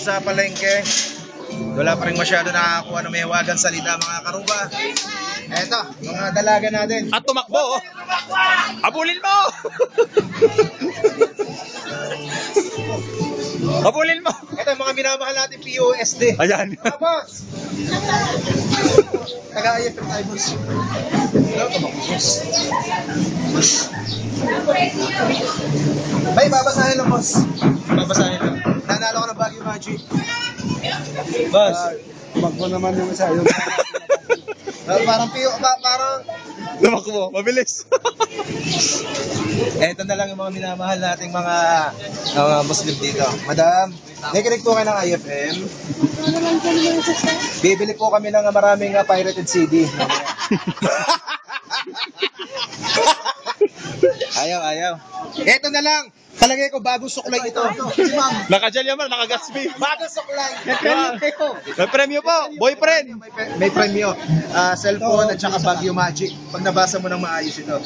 sa palengke. Wala pa rin masyado nakakakuha ng mahiwagang salita mga karuba. Eto, mga dalaga natin. At tumakbo. Habulin mo! Habulin mo! Ito, mga minamahal natin POSD. Ayan. Boss! Taga-IFM tayo, boss. Hello, boss. Bay, babasahin lang, boss. Babasahin lang. Nanalo ko ng Baguio Magic. Boss. Tumakbo naman yung isa. Yung Parang parang Tumakbo. Mabilis. eto na lang yung mga minamahal nating mga Muslim dito. Madam, nakikinig po kayo ng IFM. Bibili po kami ng maraming pirated CD. Ayaw. Eto na lang. Palagay ko bagong suklay ito. Nakadyan yaman, nakagaspi. Bagong suklay. May premyo po, boyfriend. May premyo. Cellphone at saka Baguio Magic. Pag nabasa mo ng maayos ito.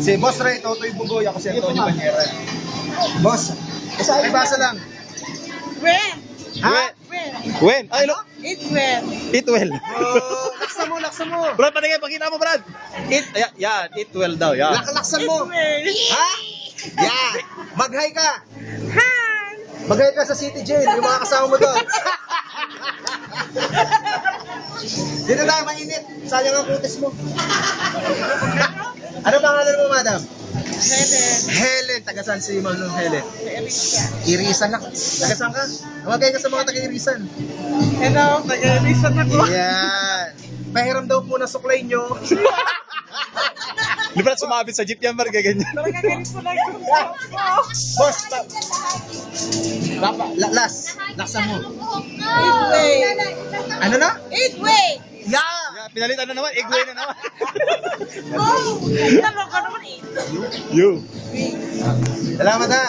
Si Boss Ray, Totoy Bugoy, ako si Antonio Banyera. Boss, may basa lang. When? Ha? When? Ay, no. It when? Eat well. Laksan mo. Brad, patingin, pakita mo, Brad. Yan, eat well daw, yan. Laksan mo. When? Ha? Yeah. Mag-hi ka. Hi! Mag-hi ka sa City Jail, yung mga kasama mo doon. Dito tayo, mainit. Sayang ang kutis mo. Ano pangalan mo, madam? Helen. Taga saan si Ma'am Helen? Irisan na. Taga saan ka? Magay ka sa mga taga-Irisan. Hello, nag-irisan ako. Yan. Pahiram daw po na suklay nyo. Di ba sumabit sa jeep yan, Mar, ganyan. Talaga ganito lang yung Boss, last. Laksan mo. It way. Ano na? It way. Yeah. Yeah, pinalitan na naman, egway na naman. Oh, alam mo ka naman eh. You. Salamat ha.